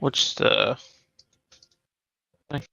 What's the thing?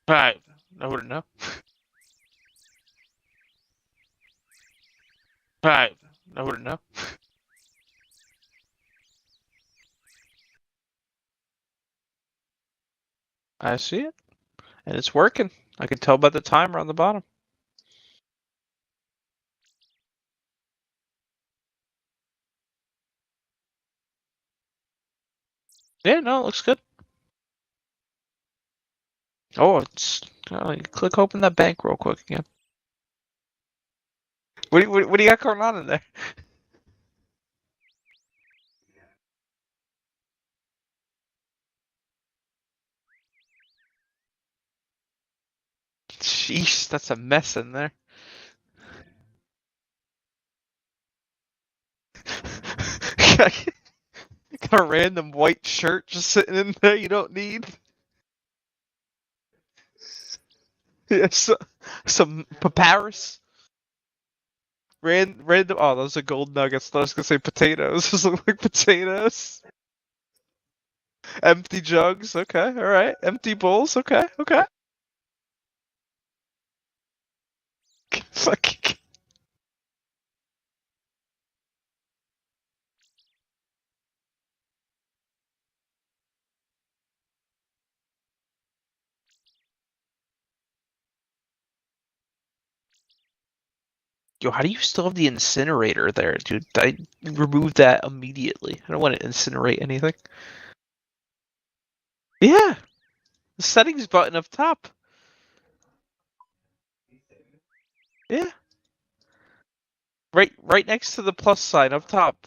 I wouldn't know. I wouldn't know. I see it, and it's working. I can tell by the timer on the bottom. Yeah, no, it looks good. Oh, it's click open that bank real quick again. What do you got going on in there? Jeez, that's a mess in there. Got a random white shirt just sitting in there you don't need. Yeah, some papyrus. Random. Oh, those are gold nuggets. I was gonna say potatoes. Those look like potatoes. Empty jugs. Okay, all right. Empty bowls. Okay, okay. Fucking. Yo, how do you still have the incinerator there, dude? I removed that immediately. I don't want to incinerate anything. Yeah, the settings button up top. Yeah, right next to the plus sign up top.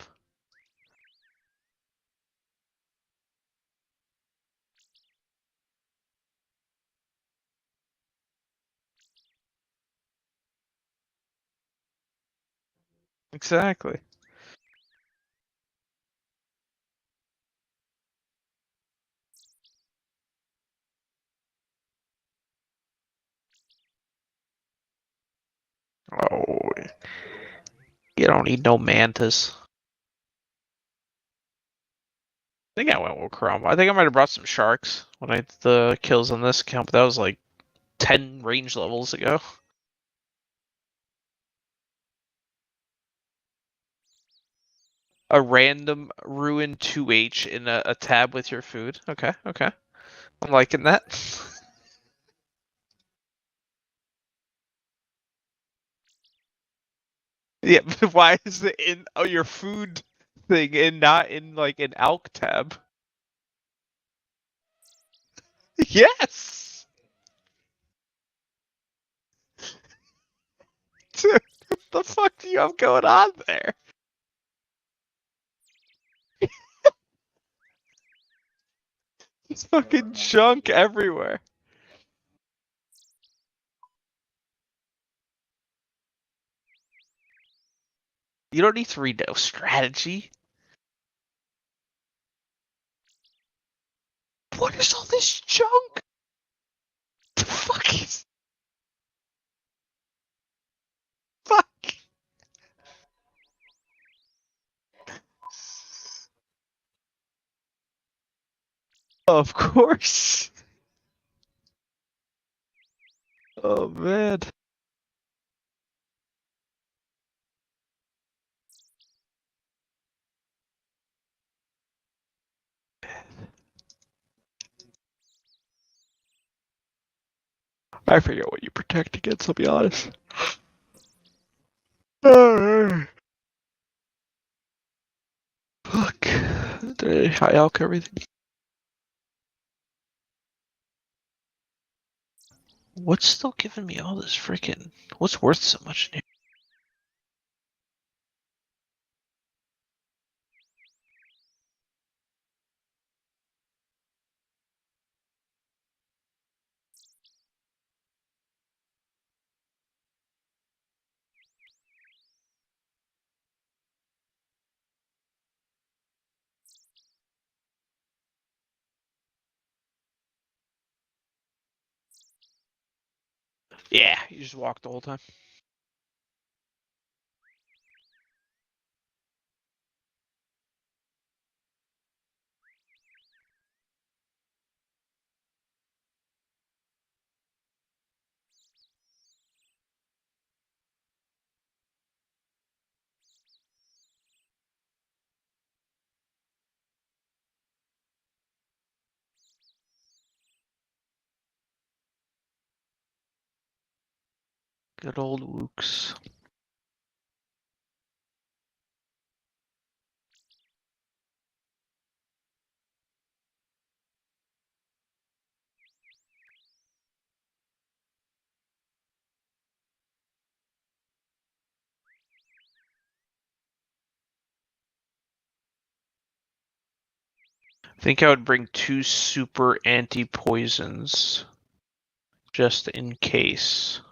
Exactly. Oh, you don't need no mantas. I think I went with Chrome. I think I might have brought some sharks when I did the kills on this account, but that was like 10 range levels ago. A random ruin 2H in a tab with your food. Okay, okay. I'm liking that. Yeah, but why is it in your food thing and not in like an ALK tab? Yes! Dude, what the fuck do you have going on there? It's fucking junk everywhere. You don't need to read no strategy. What is all this junk? The fuck is fuck? Of course. Oh man. I forget what you protect against, I'll be honest. Fuck. Did I high alk everything? What's still giving me all this freaking... What's worth so much in here? Yeah, you just walk the whole time. Good old Wooks. I think I would bring 2 super anti-poisons. Just in case.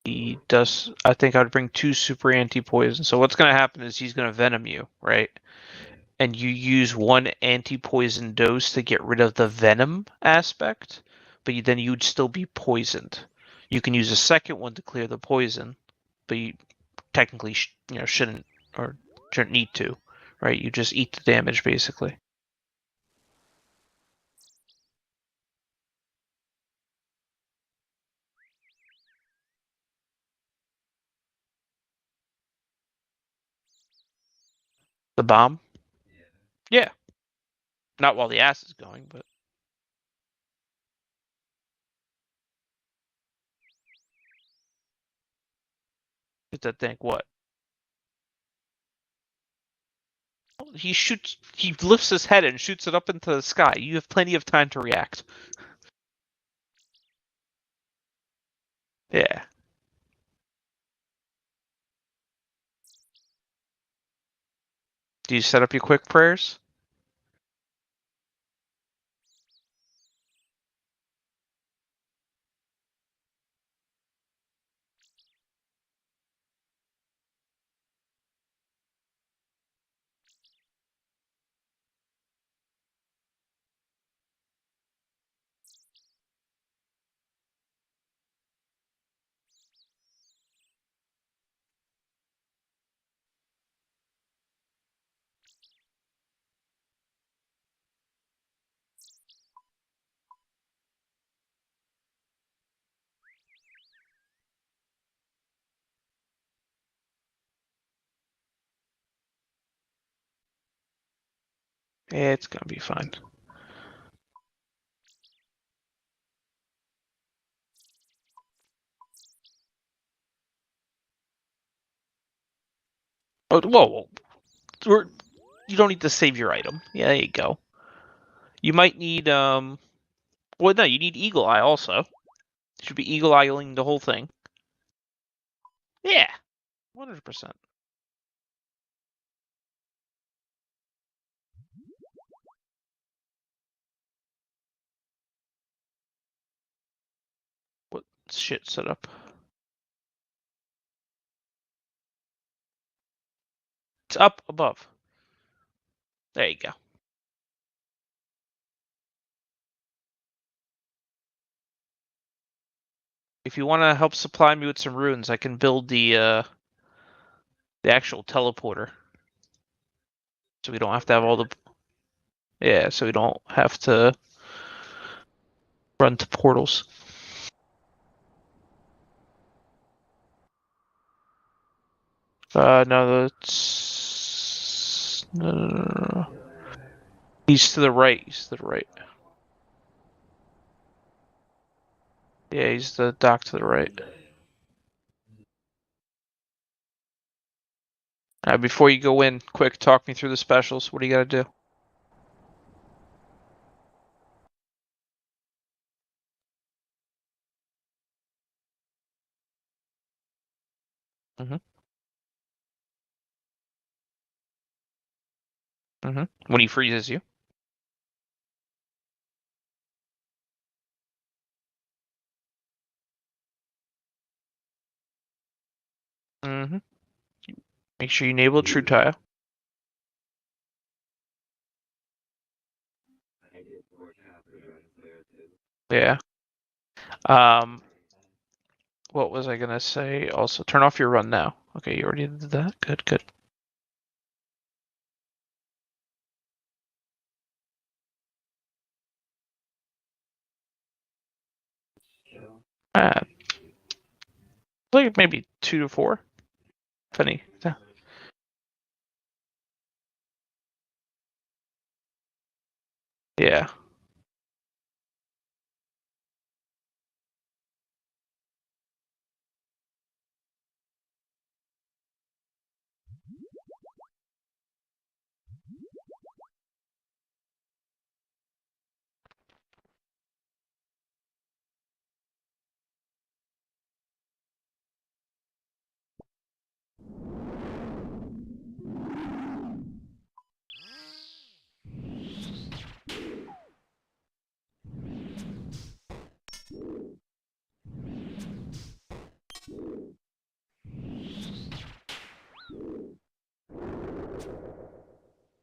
He does... I think I'd bring 2 super anti-poisons. So what's going to happen is he's going to venom you, right? And you use 1 anti-poison dose to get rid of the venom aspect, but then you'd still be poisoned. You can use a second one to clear the poison, but you technically shouldn't need to, right? You just eat the damage basically. The bomb? Yeah. Not while the ass is going, but to think what? He lifts his head and shoots it up into the sky. You have plenty of time to react. Yeah. Do you set up your quick prayers? Yeah, it's gonna be fine. Oh, whoa. You don't need to save your item. Yeah, there you go. You might need, well, no, you need Eagle Eye also. You should be Eagle Eyeing the whole thing. Yeah, 100%. What shit set up? It's up above. There you go. If you want to help supply me with some runes, I can build the actual teleporter. So we don't have to have all the... Yeah, so we don't have to run to portals. No, that's... No. He's to the right. He's to the right. Yeah, he's the dock to the right. Before you go in, quick, talk me through the specials. What do you got to do? Mm-hmm. Mm-hmm. When he freezes you. Mm-hmm. Make sure you enable True Tile. Yeah. Um, what was I gonna say? Also, turn off your run now. Okay, you already did that. Good, good. Uh, like maybe 2 to 4. Funny. Yeah.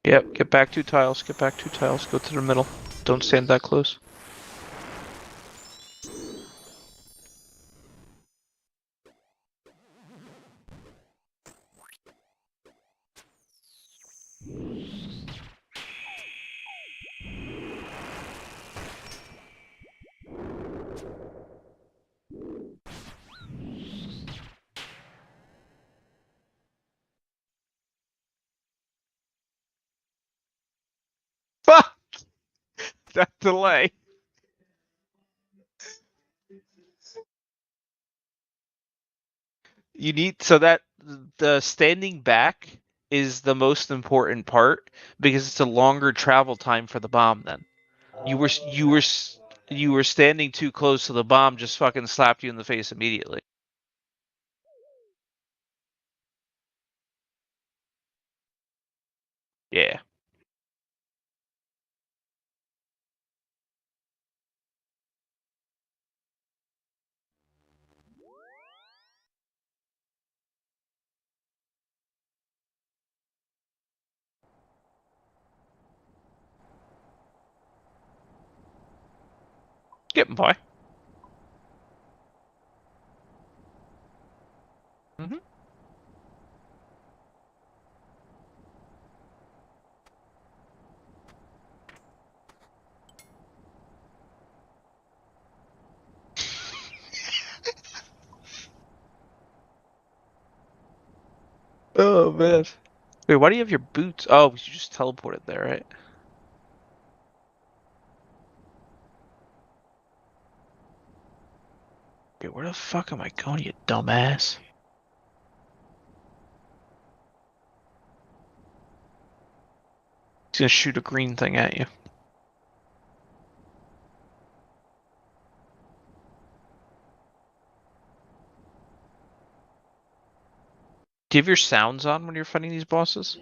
Yep. Get back 2 tiles. Get back 2 tiles. Go to the middle. Don't stand that close. Fuck that delay. You need so that the standing back is the most important part because it's a longer travel time for the bomb. Then you were standing too close to the bomb, just fucking slapped you in the face immediately. Yeah. Getting by. Mm-hmm. Oh man. Wait, why do you have your boots? Oh, you just teleported there, right? Wait, where the fuck am I going, you dumbass? He's gonna shoot a green thing at you. Do you have your sounds on when you're fighting these bosses?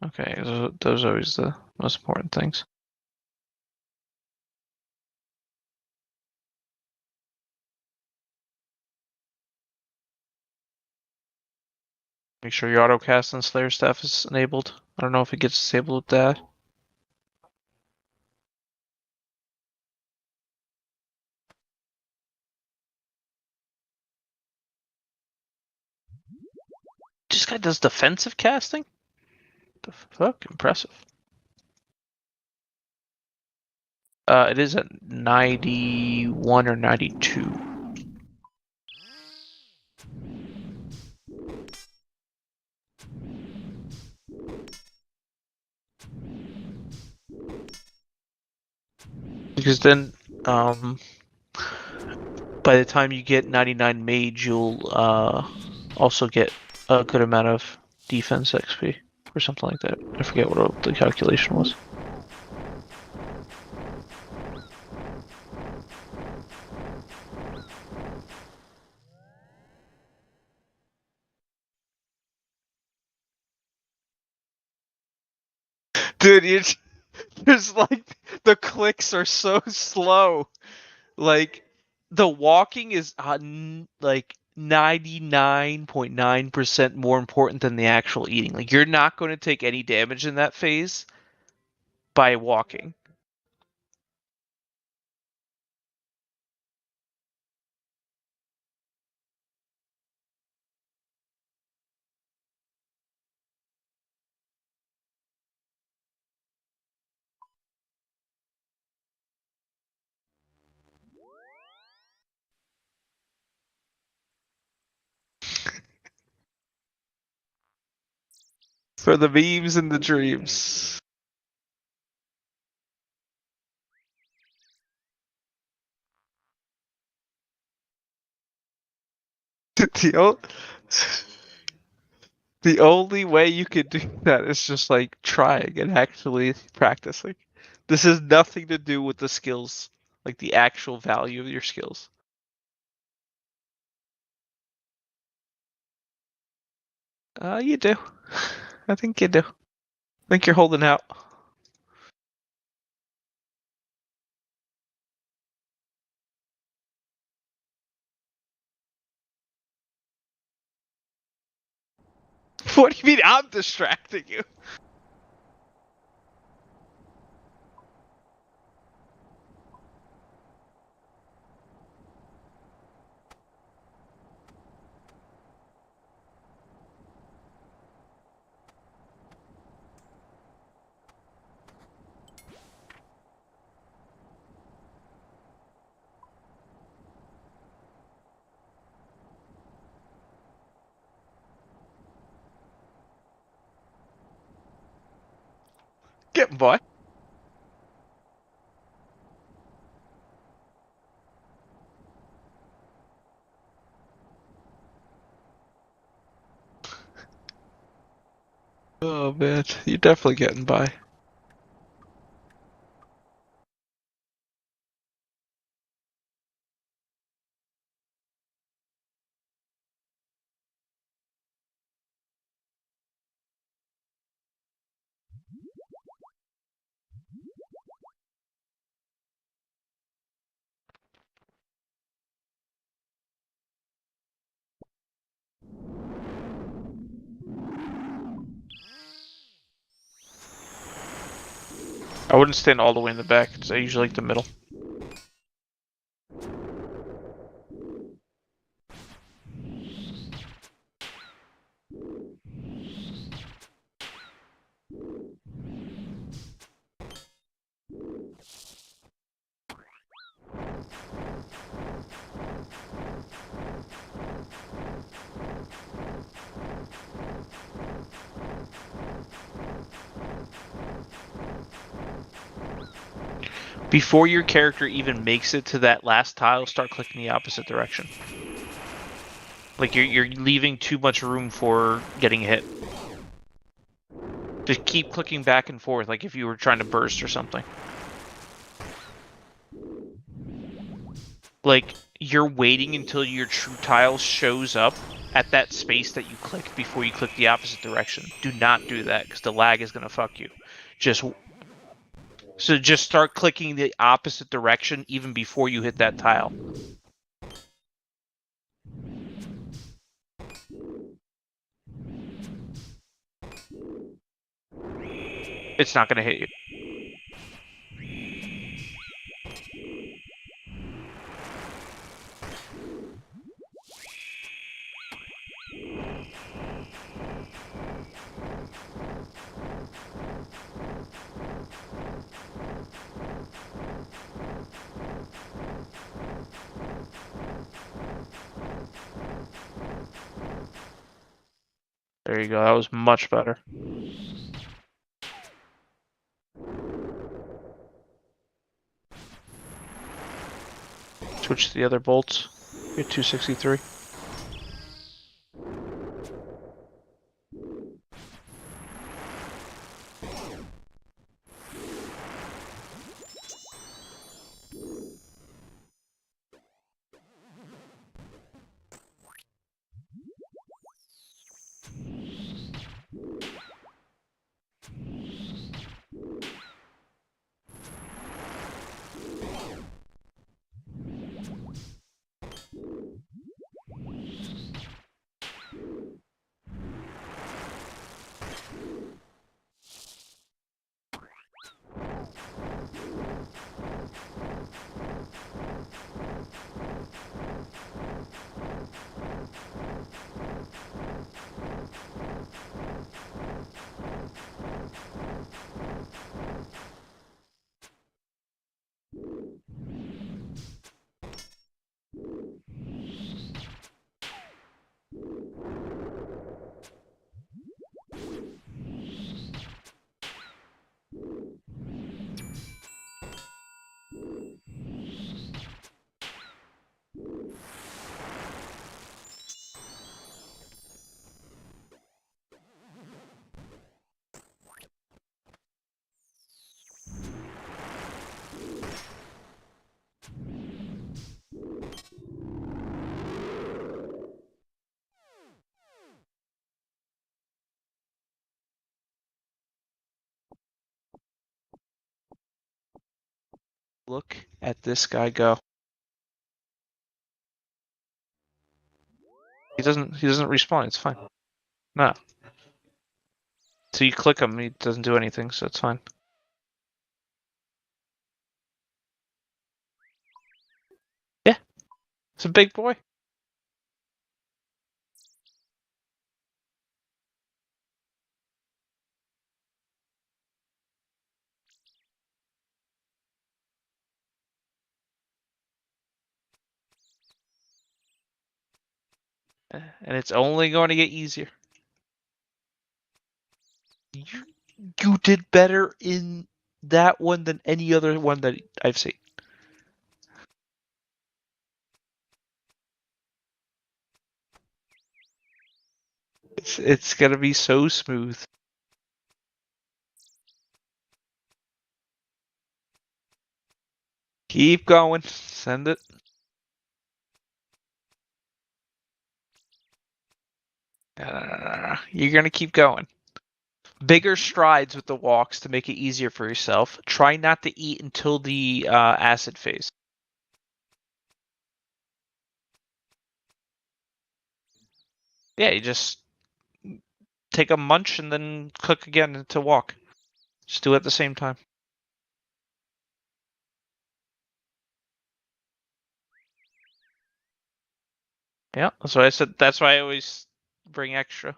Okay, those are always the most important things. Make sure your autocast and Slayer stuff is enabled. I don't know if it gets disabled with that. This guy does defensive casting? The fuck? Impressive. It is at 91 or 92. Because then, by by the time you get 99 mage, you'll also get a good amount of defense XP or something like that. I forget what the calculation was. Dude, there's like the clicks are so slow. Like the walking is like 99.9% more important than the actual eating. Like you're not going to take any damage in that phase by walking. For the memes and the dreams. the, the only way you could do that is just like trying and actually practicing. This has nothing to do with the skills, like the actual value of your skills. You do. I think you do. I think you're holding out. What do you mean I'm distracting you? Getting by. Oh man, you're definitely getting by. I wouldn't stand all the way in the back. I usually like the middle. Before your character even makes it to that last tile, start clicking the opposite direction. Like you're leaving too much room for getting hit. Just keep clicking back and forth, like if you were trying to burst or something. Like you're waiting until your true tile shows up at that space that you click before you click the opposite direction. Do not do that because the lag is gonna fuck you. Just start clicking the opposite direction even before you hit that tile. It's not gonna hit you. There you go. That was much better. Switch to the other bolts. You're 263. Look at this guy go. He doesn't respawn, it's fine. No. So you click him, he doesn't do anything, so it's fine. Yeah. It's a big boy. And it's only going to get easier. You did better in that one than any other one that I've seen. It's gonna be so smooth. Keep going. Send it. You're gonna keep going. Bigger strides with the walks to make it easier for yourself. Try not to eat until the acid phase. Yeah, you just take a munch and then click again to walk. Just do it at the same time. Yeah, that's why I said. That's why I always bring extra.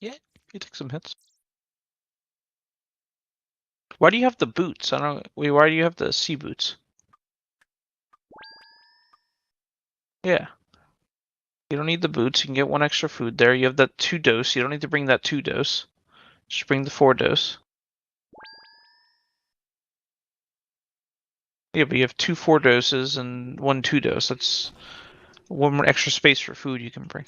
Yeah, you take some hits. Why do you have the boots? I don't. Wait, why do you have the sea boots? Yeah. You don't need the boots. You can get one extra food there. You have that 2 dose. You don't need to bring that 2 dose. Just bring the 4 dose. Yeah, but you have 2 4 doses and 1 2 dose. That's one more extra space for food you can bring.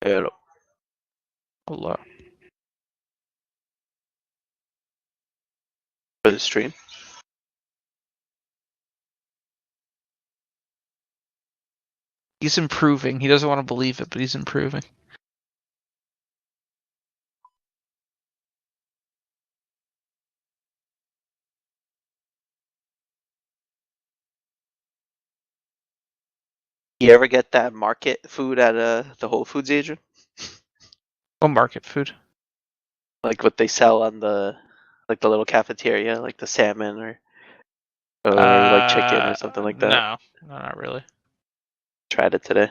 Hello. Hello. For the stream. He's improving. He doesn't want to believe it, but he's improving. You ever get that market food at the Whole Foods, Adrian? Oh, market food. Like what they sell on the little cafeteria, like the salmon or like chicken or something like that. No, not really. Tried it today.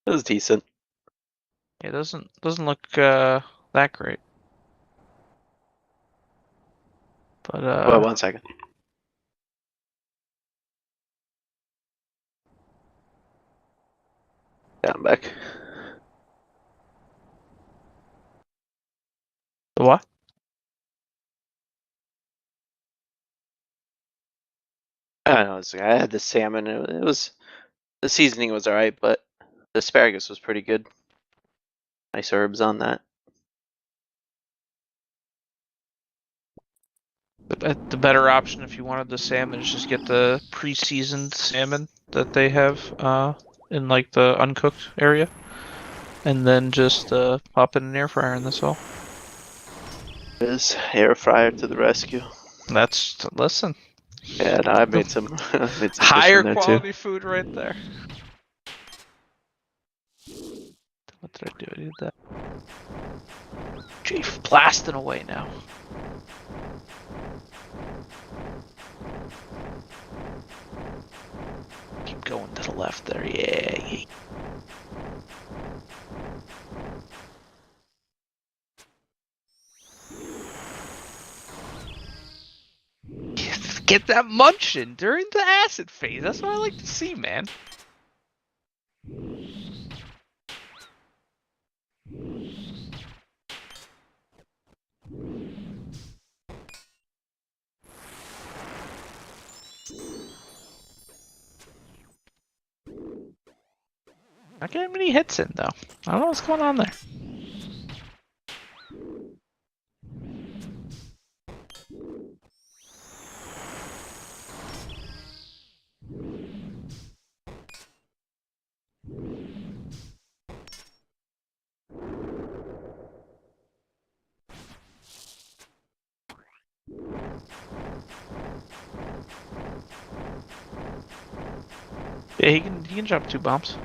It was decent. It doesn't look that great. But Well, 1 second. Yeah, I'm back. the what? I don't know. I had the salmon. It was the seasoning was alright, but the asparagus was pretty good. Nice herbs on that. The better option if you wanted the salmon is just get the pre-seasoned salmon that they have in like the uncooked area, and then just pop it in an air fryer, and that's all. Is air fryer to the rescue. Listen. Yeah, no, I made some fish Higher in there quality too. food right there. What did I do? I did that. Gee, blasting away now. Keep going to the left there. Yeah. Get that munching during the acid phase. That's what I like to see, man. Not getting many hits in, though. I don't know what's going on there. Yeah, he can jump 2 bombs.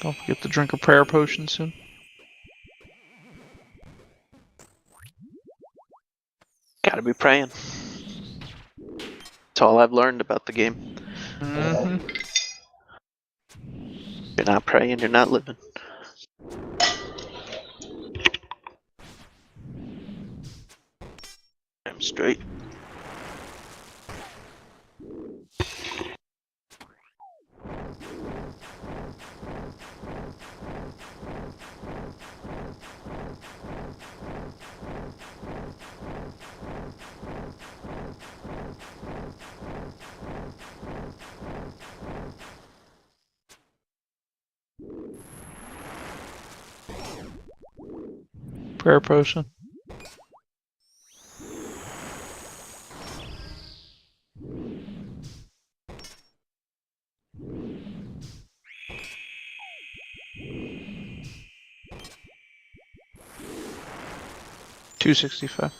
Don't forget to drink a prayer potion soon. Gotta be praying. That's all I've learned about the game. Mm-hmm. If you're not praying, you're not living. I'm straight. Prayer potion. $265.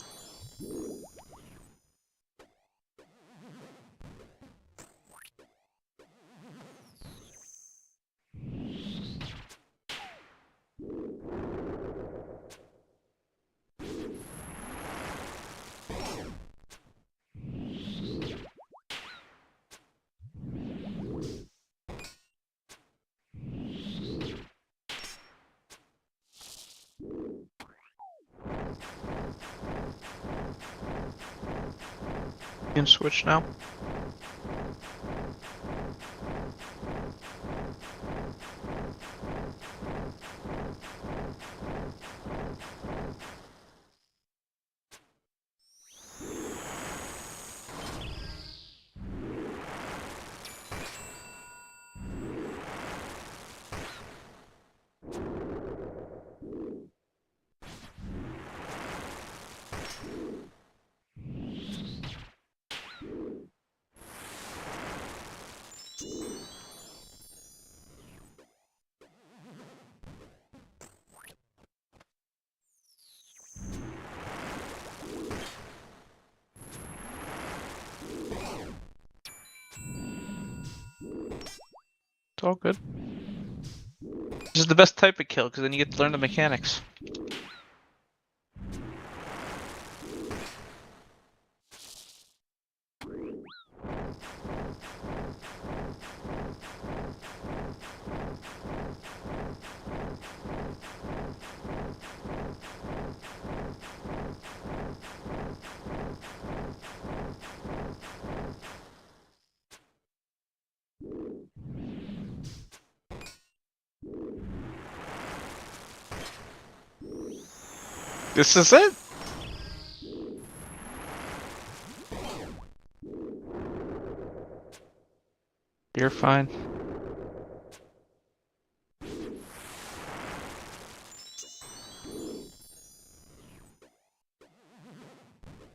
You can switch now. It's all good. This is the best type of kill, because then you get to learn the mechanics. This is it. You're fine.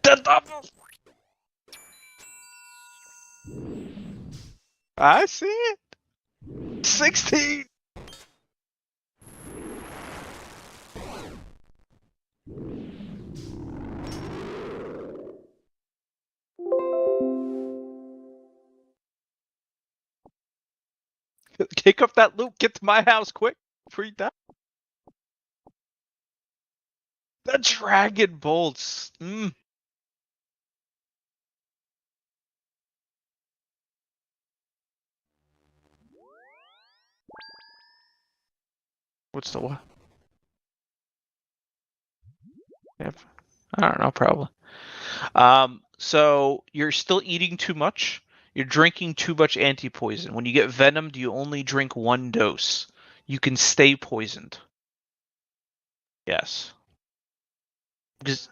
The double. I see it. 16. Kick up that loop. Get to my house quick before you die. The dragon bolts. What's the what? Yep. I don't know, probably. So you're still eating too much. You're drinking too much anti-poison. When you get venomed, you only drink 1 dose. You can stay poisoned. Yes. Because,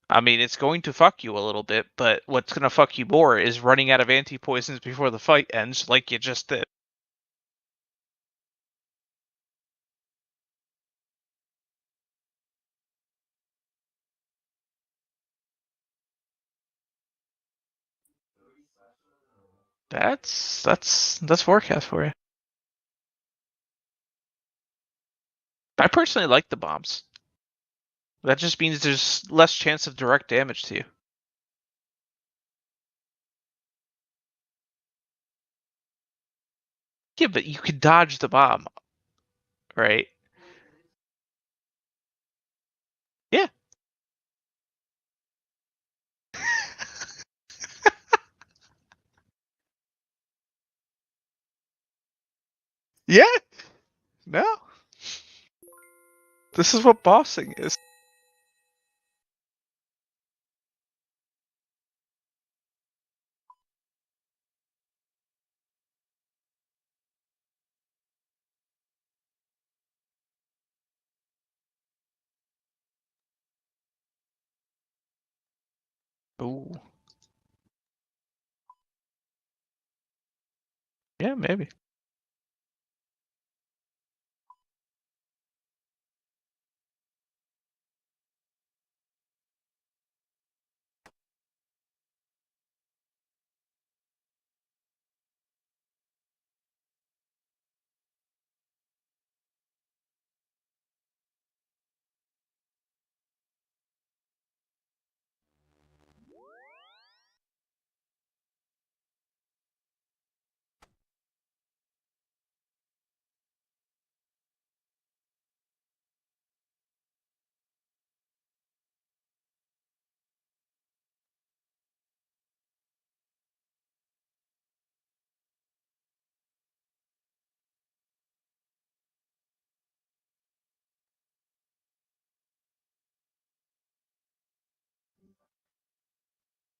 I mean, it's going to fuck you a little bit, but what's going to fuck you more is running out of anti-poisons before the fight ends, like you just did. That's forecast for you. I personally like the bombs. That just means there's less chance of direct damage to you. Yeah, but you could dodge the bomb, right? Yeah. Yeah. No. This is what bossing is. Ooh. Yeah, maybe.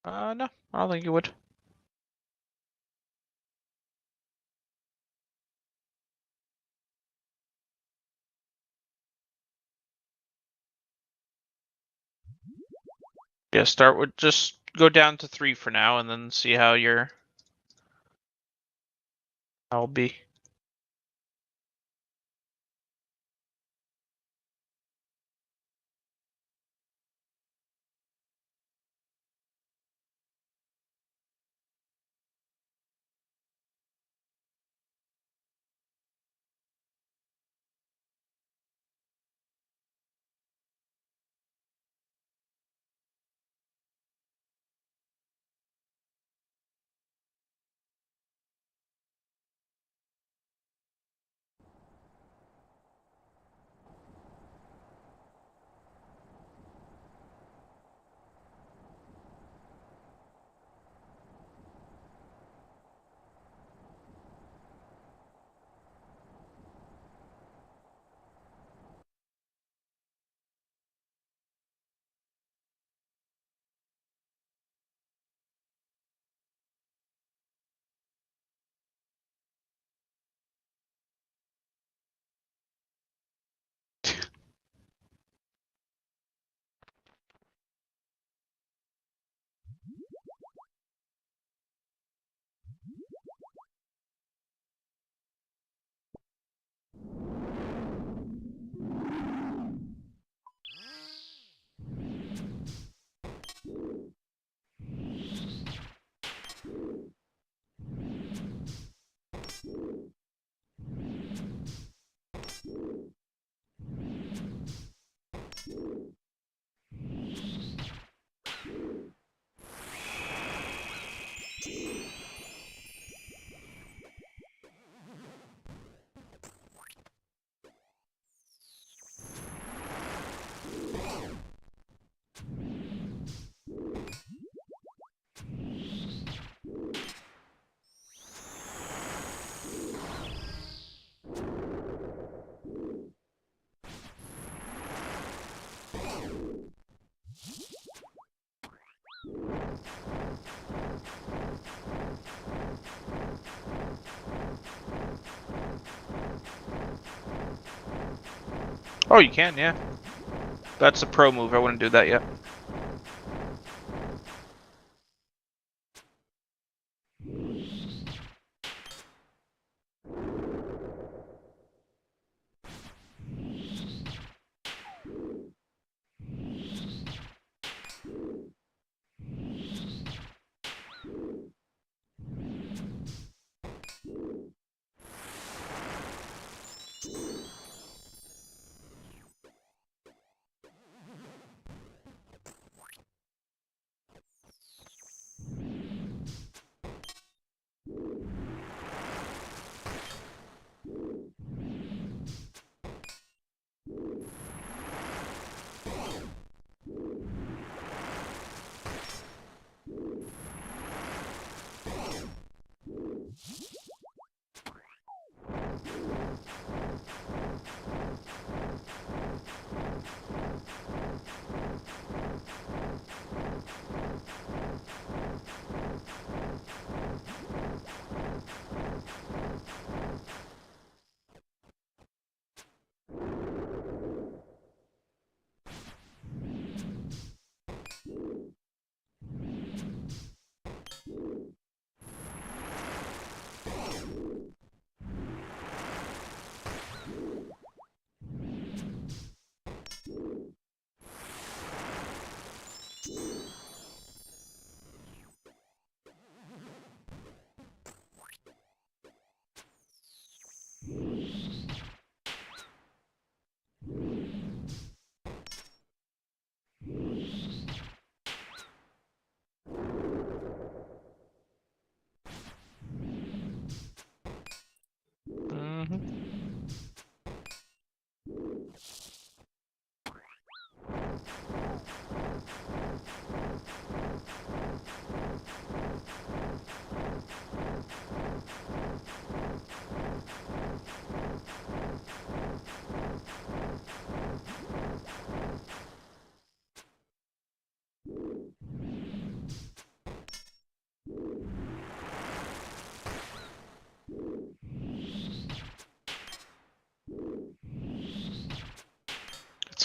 No, I don't think you would. Yeah, start with just go down to 3 for now, and then see how I'll be. Oh, you can, yeah. That's a pro move. I wouldn't do that yet.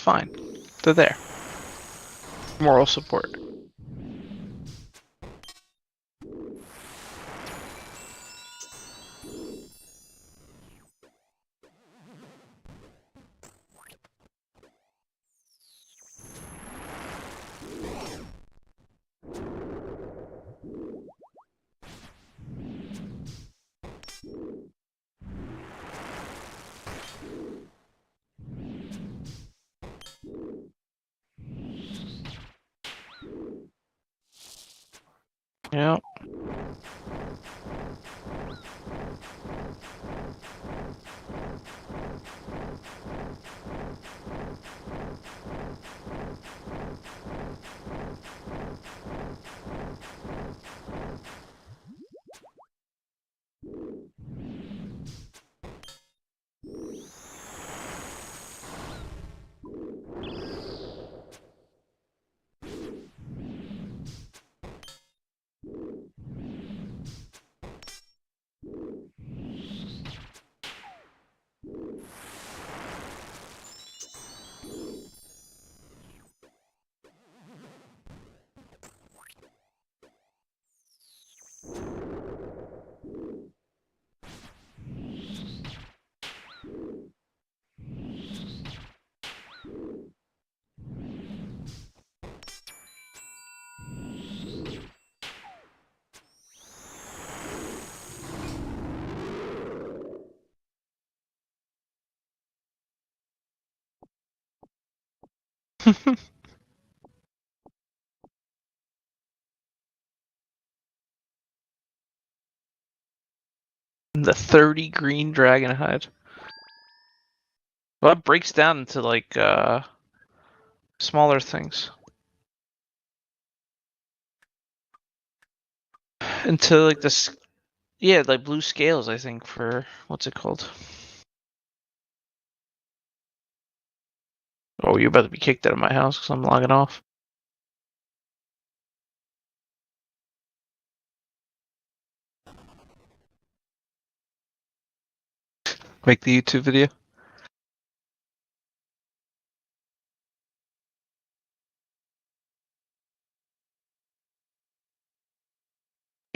fine. They're there. Moral support. Yeah. The 30 green dragon hide. Well, it breaks down into like smaller things. Into like this, yeah, like blue scales. I think for what's it called? Oh, you're about to be kicked out of my house because I'm logging off. Make the YouTube video.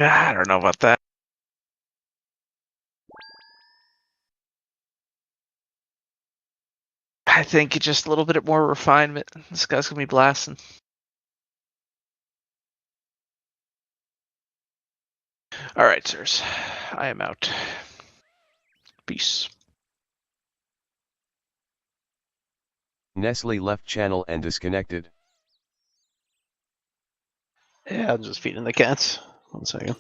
I don't know about that. I think it's just a little bit more refinement. This guy's gonna be blasting. All right, sirs. I am out. Peace. Nestle left channel and disconnected. Yeah, I'm just feeding the cats. 1 second.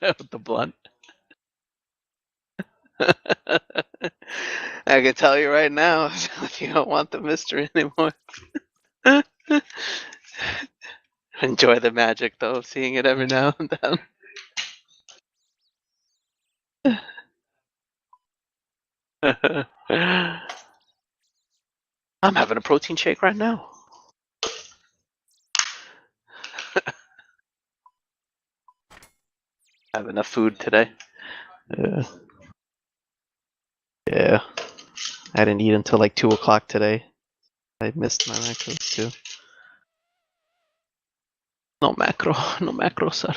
With the blunt. I can tell you right now, if you don't want the mystery anymore. Enjoy the magic, though, of seeing it every now and then. I'm having a protein shake right now. I have enough food today. Yeah. I didn't eat until like 2 o'clock today. I missed my macros too. No macro, no macro, sir.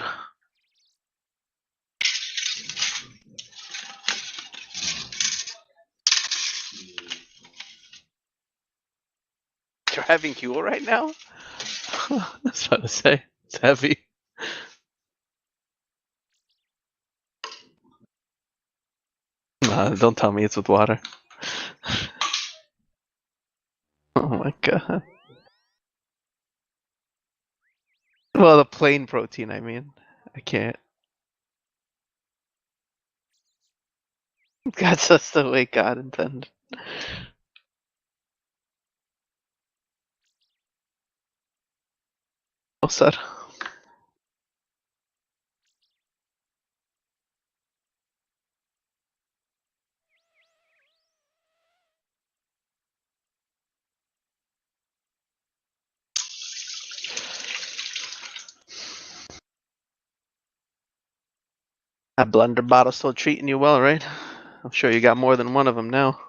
driving Huel right now? That's what I say. It's heavy. Don't tell me it's with water. Oh my god. Well, the plain protein, I mean. I can't. That's just the way God intended. What's that? That blender bottle's still treating you well, right? I'm sure you got more than one of them now.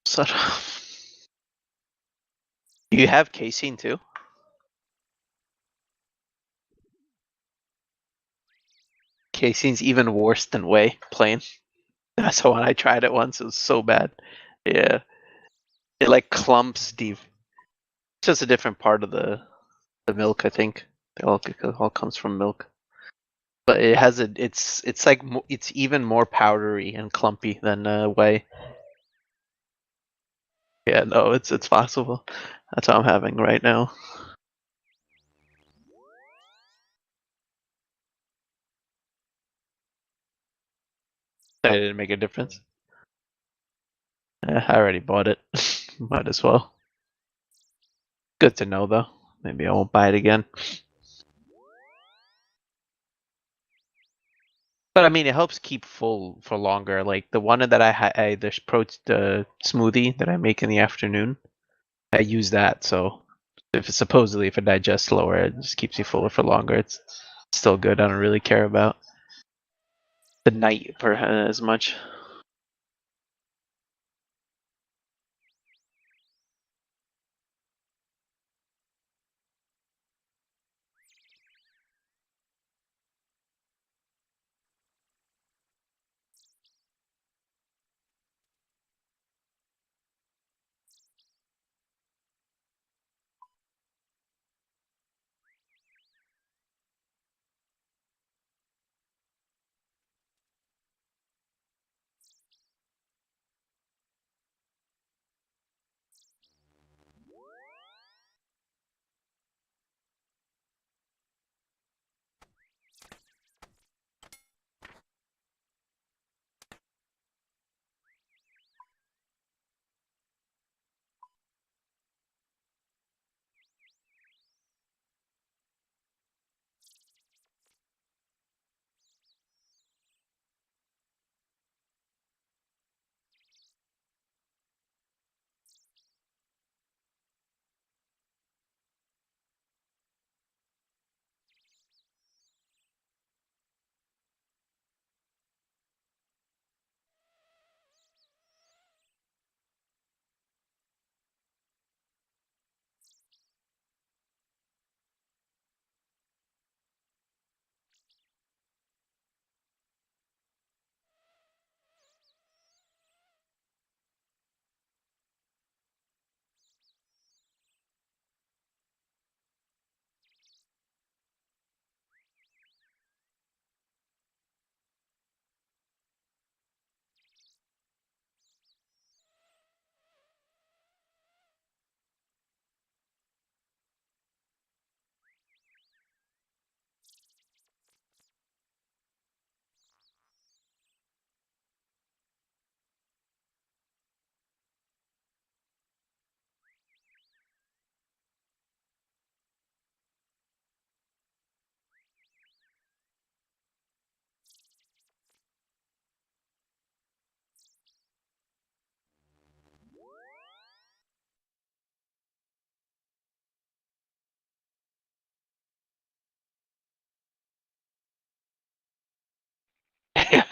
So, you have casein too? Casein's even worse than whey, plain. So when I tried it once, it was so bad. Yeah. It like clumps deep. It's just a different part of the milk, I think. It all comes from milk. But it has it's like it's even more powdery and clumpy than whey. Yeah, no, it's possible. That's what I'm having right now. That didn't make a difference. I already bought it. Might as well. Good to know though. Maybe I won't buy it again. But I mean, it helps keep full for longer. Like the one that I had, the smoothie that I make in the afternoon, I use that. So if it's supposedly if it digests slower, it just keeps you fuller for longer. It's still good. I don't really care about the night for as much.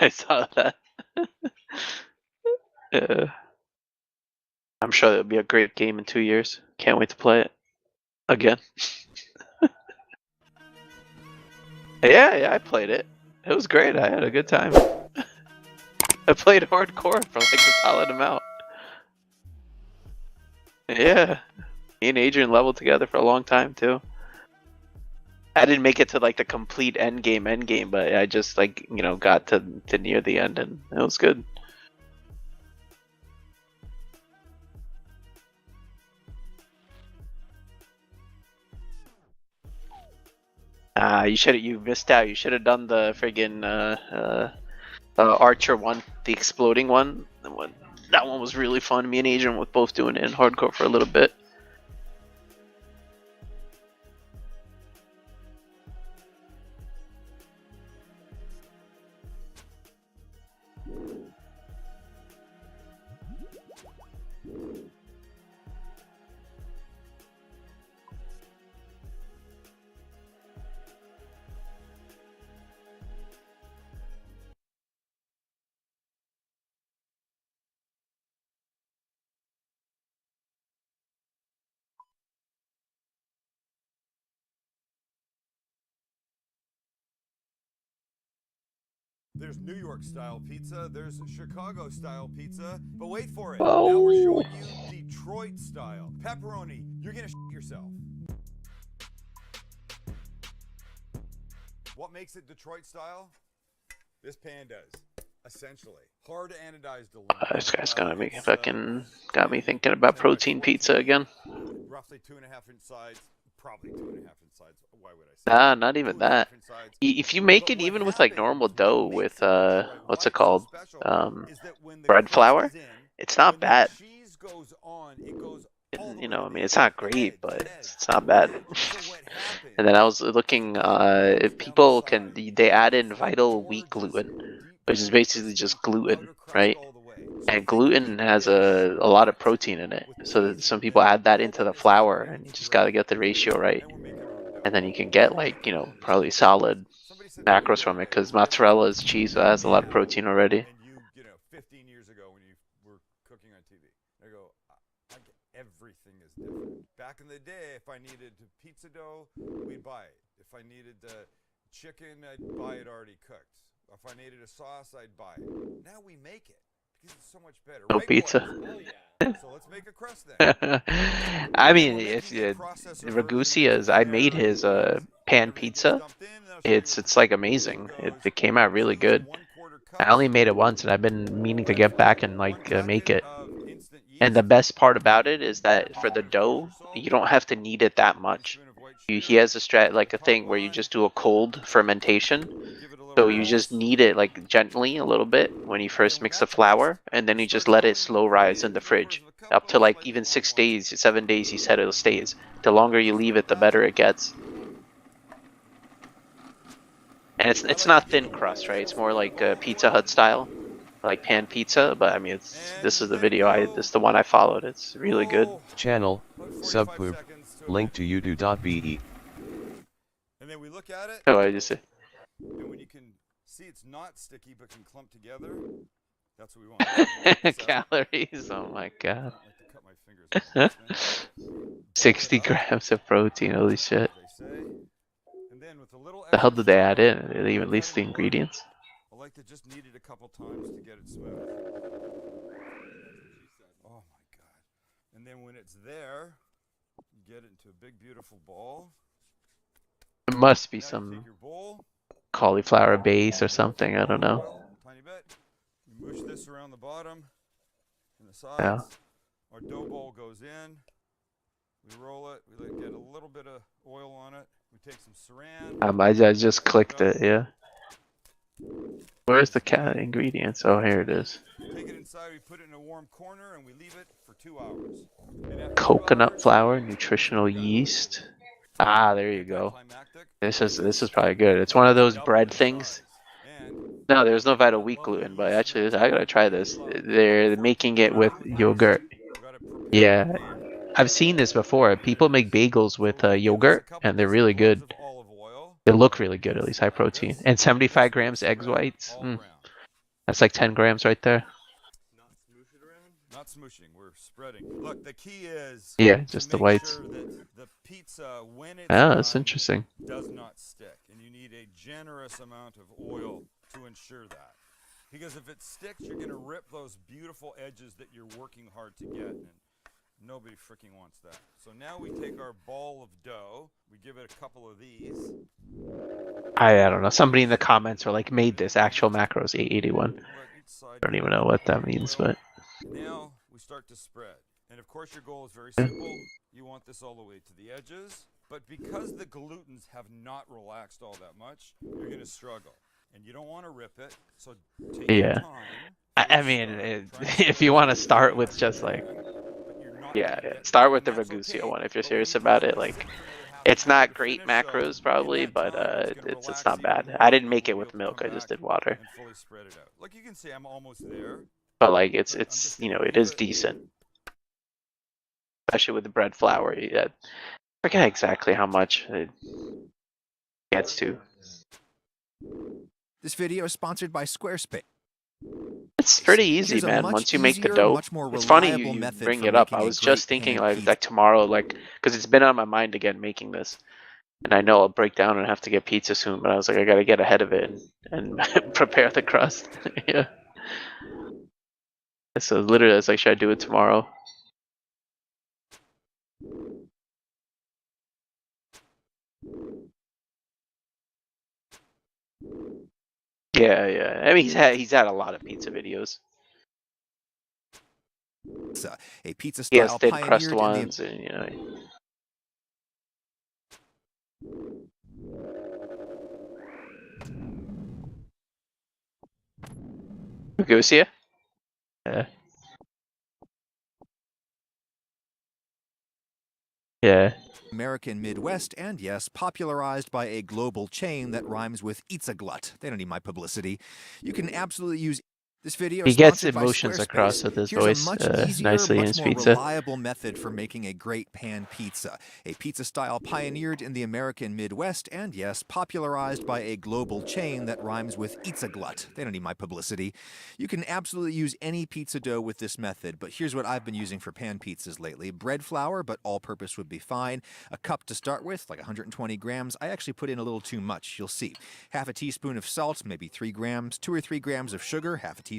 I saw that. I'm sure it'll be a great game in 2 years. Can't wait to play it again. Yeah, I played it. It was great. I had a good time. I played hardcore for like a solid amount. Yeah, me and Adrian leveled together for a long time too. I didn't make it to like the complete end game, but I just like got to near the end and it was good. You missed out. You should have done the friggin' Archer one, the exploding one. That one was really fun. Me and Adrian were both doing it in hardcore for a little bit. There's New York style pizza, there's Chicago style pizza, but wait for it. Now we're showing you Detroit style. Pepperoni, you're gonna shit yourself. What makes it Detroit style? This pan does. Essentially, hard anodized aluminum. This guy's got me thinking about protein pizza again. Roughly 2.5-inch sides, probably 2.5-inch sides. Why would I say? Not even that. If you make it even with like normal dough with what's it called, bread flour, it's not bad. I mean, it's not great, but it's not bad. And then I was looking, if people they add in vital wheat gluten, which is basically just gluten, right? And gluten has a lot of protein in it, so some people add that into the flour, and you just gotta get the ratio right. And then you can get like, probably solid macros from it, because mozzarella is cheese, so it has a lot of protein already. 15 years ago when you were cooking on TV, I go, everything is different. Back in the day, if I needed pizza dough, we'd buy it. If I needed chicken, I'd buy it already cooked. If I needed a sauce, I'd buy it. Now we make it because it's so much better. No Right, pizza. Oh, yeah. So let's make a crust then. I mean, if Ragusia's, I made his pan pizza. It's like amazing. It came out really good. I only made it once, and I've been meaning to get back and like make it. And the best part about it is that for the dough, you don't have to knead it that much. He has a thing where you just do a cold fermentation. So you just knead it like gently a little bit when you first mix the flour, and then you just let it slow rise in the fridge up to like even 6 days, 7 days. He said it stays. The longer you leave it, the better it gets. And it's not thin crust, right? It's more like Pizza Hut style, like pan pizza. But I mean, this is the video. This is the one I followed. It's really good. Channel, subpoop, link to youtube.be. And then we look at it. Oh, I just say. And when you can see it's not sticky but can clump together, that's what we want. Calories, oh my god. I like to cut my fingers. 60 grams of protein, holy shit. And then with a little The hell did they add in? Did they even list the ingredients? I like to just knead it a couple times to get it smooth. Oh my god. And then when it's there, you get it into a big beautiful ball. It must be some cauliflower base or something, I don't know. Tiny bit. You mush this around the bottom and the sides. Yeah. Our dough bowl goes in. We roll it. We get a little bit of oil on it. We take some saran. I just clicked it, yeah. Where's the ingredients? Oh, here it is. Take it inside, we put it in a warm corner, and we leave it for 2 hours. Coconut flour, nutritional yeast. Ah, there you go. This is probably good. It's one of those bread things. No, there's no vital wheat gluten, but actually, I gotta try this. They're making it with yogurt. Yeah, I've seen this before. People make bagels with yogurt, and they're really good. They look really good, at least high protein. And 75 grams egg whites. That's like 10 grams right there. Not smooshing, we're spreading. Look, the key is Yeah, to just the make whites. sure that the pizza, when it's Oh, that's done, interesting. does not stick. And you need a generous amount of oil to ensure that. Because if it sticks, you're going to rip those beautiful edges that you're working hard to get. And nobody freaking wants that. So now we take our ball of dough, we give it a couple of these. I don't know. Somebody in the comments were like, made this actual macros 881. I don't even know what that means, but Now we start to spread. And of course your goal is very simple. You want this all the way to the edges. But because the glutens have not relaxed all that much, you're going to struggle. And you don't want to rip it, so take your yeah. time. I mean, if you want to start with just like, start with the Ragusio one if you're serious about it. Like, it's not great macros probably, but it's not bad. I didn't make it with milk. I just did water. And fully spread it out. Like you can see, I'm almost there. But like, it's you know, it is decent, especially with the bread flour. Yeah, I forget exactly how much it gets to. This video is sponsored by Squarespace. It's pretty easy, Here's a man. much Once you make the easier, dough, much more it's funny reliable you method bring for it up. I making a was just great thinking pan pizza. like tomorrow, like, because it's been on my mind again making this, and I know I'll break down and have to get pizza soon. But I was like, I gotta get ahead of it and prepare the crust. Yeah. So literally, it's like, should I do it tomorrow? Yeah, yeah. I mean, he's had a lot of pizza videos. A pizza He has style thin crust pioneered in the ones, and you know. Lugosia? Yeah. Yeah. American Midwest and, yes, popularized by a global chain that rhymes with Itzaglut. They don't need my publicity. You can absolutely use this video. He Is gets sponsored by emotions across Squarespace. with his Here's a voice much easier, nicely in much his more pizza. reliable method for making a great pan pizza. A pizza style pioneered in the American Midwest and, yes, popularized by a global chain that rhymes with Itzaglut. They don't need my publicity. You can absolutely use any pizza dough with this method, but here's what I've been using for pan pizzas lately. Bread flour, but all-purpose would be fine. A cup to start with, like 120 grams. I actually put in a little too much, you'll see. Half a teaspoon of salt, maybe 3 grams. 2 or 3 grams of sugar, half a teaspoon.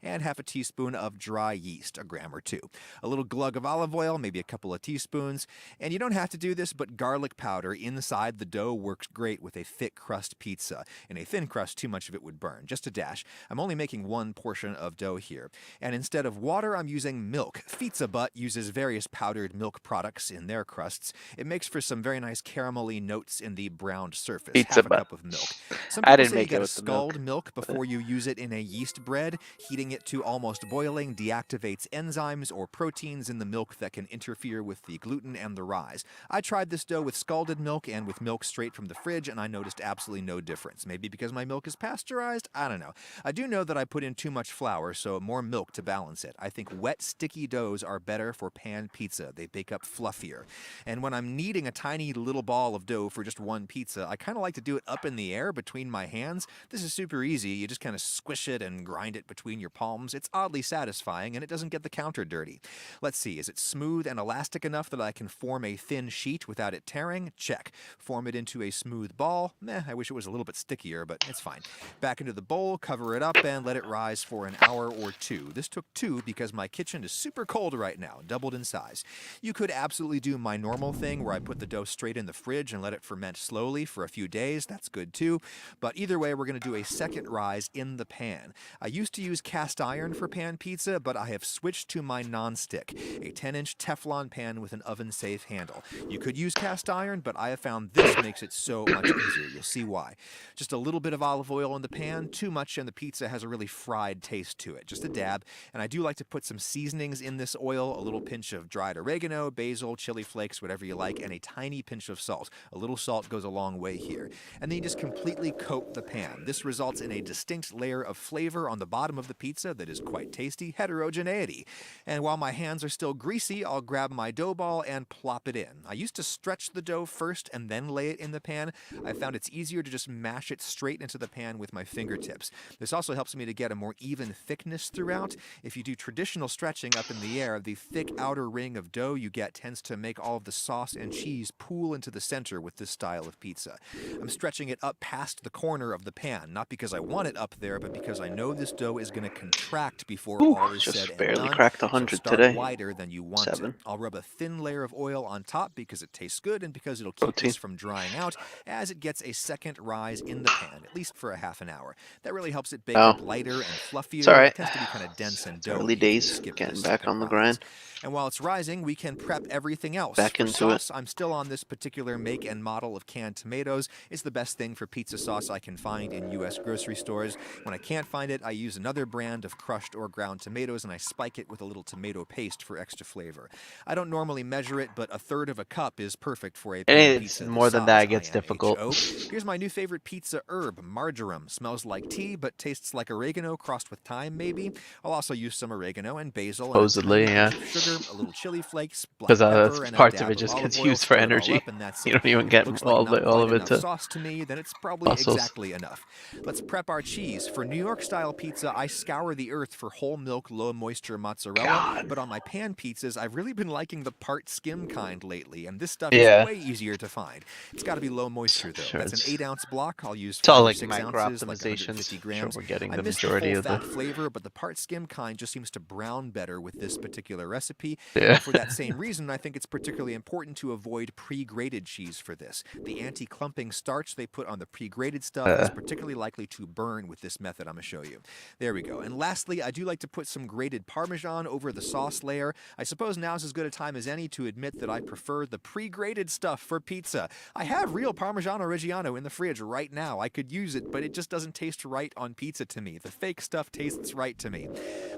And half a teaspoon of dry yeast, a gram or 2. A little glug of olive oil, maybe a couple of teaspoons. And you don't have to do this, but garlic powder inside the dough works great with a thick crust pizza. In a thin crust, too much of it would burn. Just a dash. I'm only making one portion of dough here. And instead of water, I'm using milk. Pizza Butt uses various powdered milk products in their crusts. It makes for some very nice caramelly notes in the browned surface. Pizza Half a Butt. cup of milk. Some I people didn't say you make it gotta with the milk. scald milk before you use it in a yeast bread. Heating it to almost boiling deactivates enzymes or proteins in the milk that can interfere with the gluten and the rise. I tried this dough with scalded milk and with milk straight from the fridge, and I noticed absolutely no difference. Maybe because my milk is pasteurized? I don't know. I do know that I put in too much flour, so more milk to balance it. I think wet, sticky doughs are better for pan pizza. They bake up fluffier. And when I'm kneading a tiny little ball of dough for just one pizza, I kind of like to do it up in the air between my hands. This is super easy. You just kind of squish it and grind it between your palms. It's oddly satisfying, and it doesn't get the counter dirty. Let's see, is it smooth and elastic enough that I can form a thin sheet without it tearing? Check. Form it into a smooth ball? I wish it was a little bit stickier, but it's fine. Back into the bowl, cover it up, and let it rise for an hour or 2. This took 2 because my kitchen is super cold right now, doubled in size. You could absolutely do my normal thing where I put the dough straight in the fridge and let it ferment slowly for a few days. That's good too. But either way, we're going to do a second rise in the pan. I used to use cast iron for pan pizza, but I have switched to my non-stick, a 10-inch Teflon pan with an oven-safe handle. You could use cast iron, but I have found this makes it so much easier. You'll see why. Just a little bit of olive oil in the pan, too much, and the pizza has a really fried taste to it. Just a dab. And I do like to put some seasonings in this oil, a little pinch of dried oregano, basil, chili flakes, whatever you like, and a tiny pinch of salt. A little salt goes a long way here. And then you just completely coat the pan. This results in a distinct layer of flavor on the bottom of the pizza that is quite tasty, heterogeneity. And while my hands are still greasy, I'll grab my dough ball and plop it in. I used to stretch the dough first and then lay it in the pan. I found it's easier to just mash it straight into the pan with my fingertips. This also helps me to get a more even thickness throughout. If you do traditional stretching up in the air, the thick outer ring of dough you get tends to make all of the sauce and cheese pool into the center with this style of pizza. I'm stretching it up past the corner of the pan, not because I want it up there, but because I know this dough is going to contract before Ooh, all is just said and barely done. cracked So 100 start today. wider than you want 7. to. I'll rub a thin layer of oil on top because it tastes good and because it'll keep this from drying out as it gets a second rise in the pan, at least for a half an hour. That really helps it bake up lighter and fluffier. It's all right. It tends to be kind of dense and doughy. Early days, getting back on the grind. And while it's rising, we can prep everything else. Back for into sauce, I'm still on this particular make and model of canned tomatoes. It's the best thing for pizza sauce I can find in U.S. grocery stores. When I can't find it, I use another brand of crushed or ground tomatoes, and I spike it with a little tomato paste for extra flavor. I don't normally measure it, but a third of a cup is perfect for a pan pizza. More than that, it gets difficult. Here's my new favorite pizza herb, marjoram. Smells like tea, but tastes like oregano crossed with thyme, maybe. I'll also use some oregano and basil. Supposedly, and yeah. Sugar, a little chili flakes, black Because pepper, and parts a of dab it just olive gets oil, used for stir it all energy. up, and that's You it. don't even If get it looks like all not of quite it enough to sauce to me, then it's probably muscles. exactly enough. Let's prep our cheese. For New York style pizza, I scour the earth for whole milk, low moisture mozzarella. But on my pan pizzas, I've really been liking the part skim kind lately, and this stuff is way easier to find. It's got to be low moisture though. That's an 8-ounce block. I'll use 5 or 6 ounces, like 150 grams. Sure, we're getting I the miss majority the of full the fat flavor, but the part skim kind just seems to brown better with this particular recipe. Yeah. For that same reason, I think it's particularly important to avoid pre-grated cheese for this. The anti-clumping starch they put on the pre-grated stuff is particularly likely to burn with this method I'm going to show you. There we go. And lastly, I do like to put some grated Parmesan over the sauce layer. I suppose now's as good a time as any to admit that I prefer the pre-grated stuff for pizza. I have real Parmigiano Reggiano in the fridge right now. I could use it, but it just doesn't taste right on pizza to me. The fake stuff tastes right to me.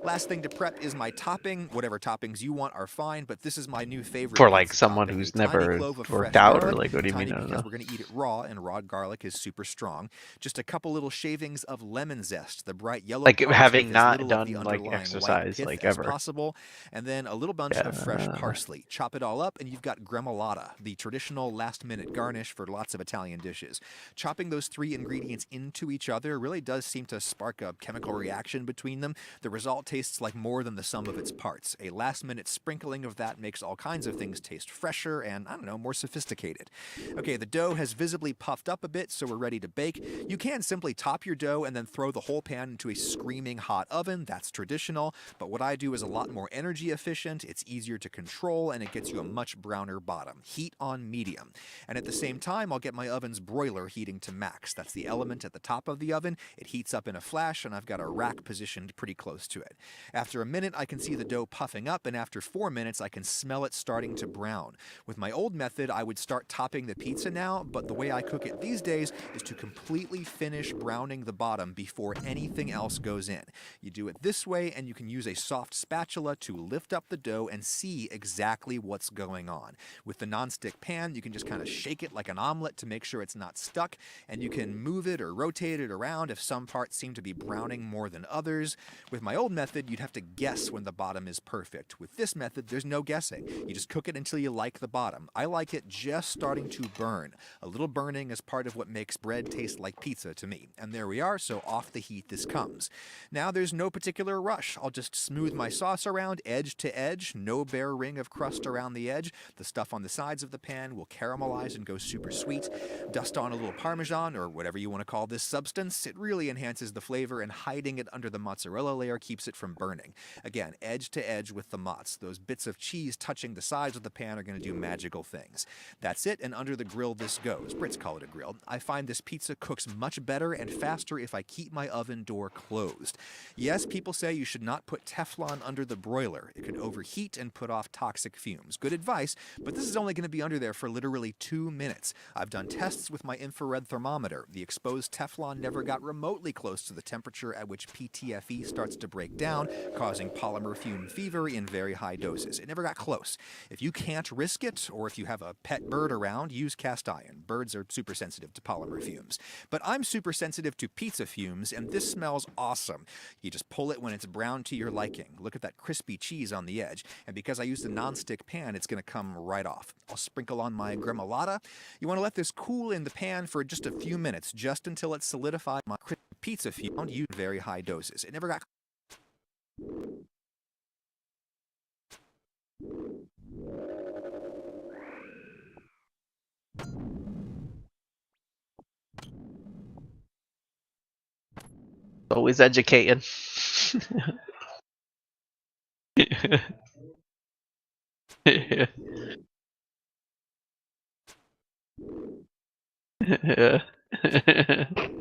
Last thing to prep is my topping. Whatever toppings you want are fine, but this is my new favorite. For like someone who's never worked out, or like, what do you mean? I don't know. Because we're going to eat it raw, and raw garlic is super strong. Just a couple little shavings of lemon zest, the bright yellow. Like having not done like exercise like ever. Possible, and then a little bunch of fresh parsley. Chop it all up, and you've got gremolata, the traditional last-minute garnish for lots of Italian dishes. Chopping those 3 ingredients into each other really does seem to spark a chemical reaction between them. The result tastes like more than the sum of its parts. A last-minute sprinkling of that makes all kinds of things taste fresher and, I don't know, more sophisticated. Okay, the dough has visibly puffed up a bit, so we're ready to bake. You can simply top your dough and then throw the whole pan into a screaming hot oven. That's traditional, but what I do is a lot more energy efficient, it's easier to control, and it gets you a much browner bottom. Heat on medium. And at the same time, I'll get my oven's broiler heating to max. That's the element at the top of the oven. It heats up in a flash, and I've got a rack positioned pretty close to it. After a minute, I can see the dough puffing up, and after 4 minutes, I can smell it starting to brown. With my old method, I would start topping the pizza now, but the way I cook it these days is to completely finish browning the bottom before anything else goes in. You do it this way, and you can use a soft spatula to lift up the dough and see exactly what's going on. With the nonstick pan, you can just kind of shake it like an omelet to make sure it's not stuck, and you can move it or rotate it around if some parts seem to be browning more than others. With my old method, you'd have to guess when the bottom is perfect. With this method, there's no guessing. You just cook it until you like the bottom. I like it just starting to burn. A little burning is part of what makes bread taste like pizza to me. And there we are, so off the heat this comes. Now there's no particular rush. I'll just smooth my sauce around edge to edge, no bare ring of crust around the edge. The stuff on the sides of the pan will caramelize and go super sweet. Dust on a little Parmesan, or whatever you want to call this substance. It really enhances the flavor, and hiding it under the mozzarella layer keeps it from burning. Again, edge to edge with the mozz. Those bits of cheese touching the sides of the pan are going to do magical things. That's it, and under the grill this goes. Brits call it a grill. I find this pizza cooks much better and faster if I keep my oven door closed. Yes, people say you should not put Teflon under the broiler. It can overheat and put off toxic fumes. Good advice, but this is only going to be under there for literally 2 minutes. I've done tests with my infrared thermometer. The exposed Teflon never got remotely close to the temperature at which PTFE starts to break down. down, causing polymer fume fever in very high doses. It never got close. If you can't risk it, or if you have a pet bird around, use cast iron. Birds are super sensitive to polymer fumes. But I'm super sensitive to pizza fumes, and this smells awesome. You just pull it when it's brown to your liking. Look at that crispy cheese on the edge. And because I used a non-stick pan, it's going to come right off. I'll sprinkle on my gremolata. You want to let this cool in the pan for just a few minutes, just until it's solidified. My pizza fume used very high doses. It never got. Always educating. Yeah.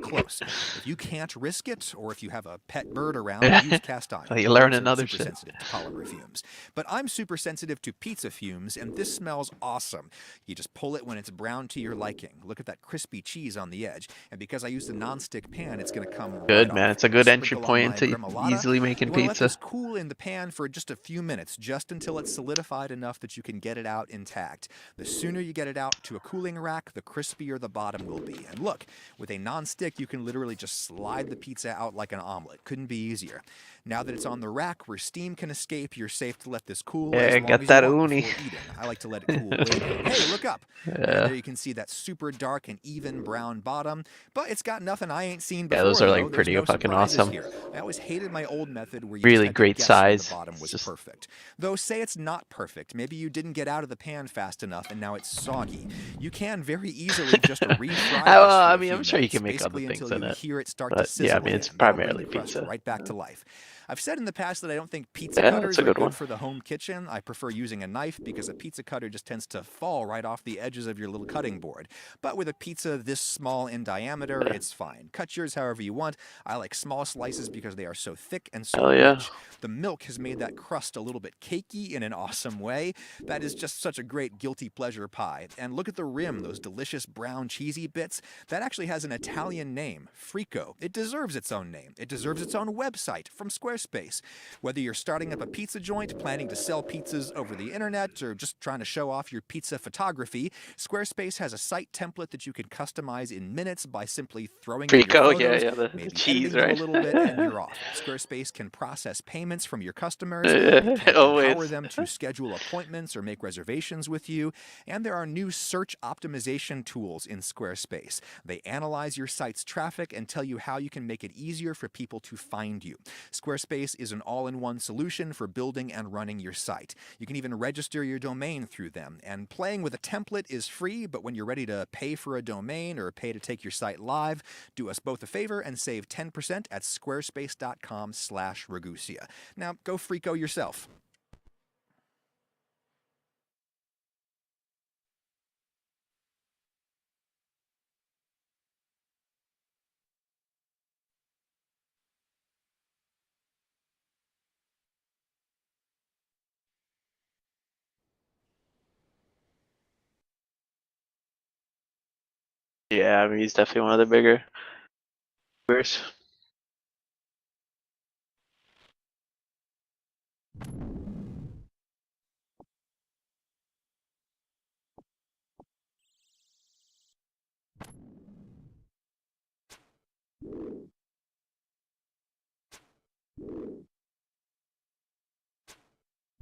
Close. If you can't risk it, or if you have a pet bird around, use cast iron. So you learn Birds are another super shit. sensitive to polymer fumes. But I'm super sensitive to pizza fumes, and this smells awesome. You just pull it when it's brown to your liking. Look at that crispy cheese on the edge. And because I used a non-stick pan, it's going to come Good, right man. off. It's a good entry Sprinkle on point my to gremolata. easily making You want to let pizza. this cool in the pan for just a few minutes, just until it's solidified enough that you can get it out intact. The sooner you get it out to a cooling rack, the crispier the bottom will be. And look, with a non-stick, you can literally just slide the pizza out like an omelet. Couldn't be easier. Now that it's on the rack where steam can escape, you're safe to let this cool as long Get as that you want uni. before eating. I like to let it cool way down. Hey, look up. And there you can see that super dark and even brown bottom, but it's got nothing I ain't seen before. Yeah, those are like though. There's pretty no fucking surprises awesome. here. I always hated my old method where you Really just had great to guess when size. the bottom It's was just- perfect. Though say it's not perfect. Maybe you didn't get out of the pan fast enough and now it's soggy. You can very easily just refry this for I a mean, few I'm sure you minutes, can make other basically things until in you it. hear it start to But sizzle yeah, I mean, it's again. That'll bring primarily the crust pizza. right back to life. I've said in the past that I don't think pizza Yeah, cutters that's a are good good one. for the home kitchen. I prefer using a knife because a pizza cutter just tends to fall right off the edges of your little cutting board. But with a pizza this small in diameter, it's fine. Cut yours however you want. I like small slices because they are so thick and so Hell yeah. rich. The milk has made that crust a little bit cakey in an awesome way. That is just such a great guilty pleasure pie. And look at the rim, those delicious brown cheesy bits. That actually has an Italian name, Frico. It deserves its own name. It deserves its own website from Squarespace. Whether you're starting up a pizza joint, planning to sell pizzas over the internet, or just trying to show off your pizza photography, Squarespace has a site template that you can customize in minutes by simply throwing in your Frico, photos, yeah, the maybe cheese, editing them right? a little bit, and you're off. Squarespace can process payments from your customers. It can empower Always. them to schedule appointments or make reservations with you. And there are new search optimization tools in Squarespace. They analyze your site's traffic and tell you how you can make it easier for people to find you. Squarespace is an all-in-one solution for building and running your site. You can even register your domain through them. And playing with a template is free, but when you're ready to pay for a domain or pay to take your site live, do us both a favor and save 10% at squarespace.com/Ragusia. Now, go Frico yourself. Yeah, I mean, he's definitely one of the bigger viewers.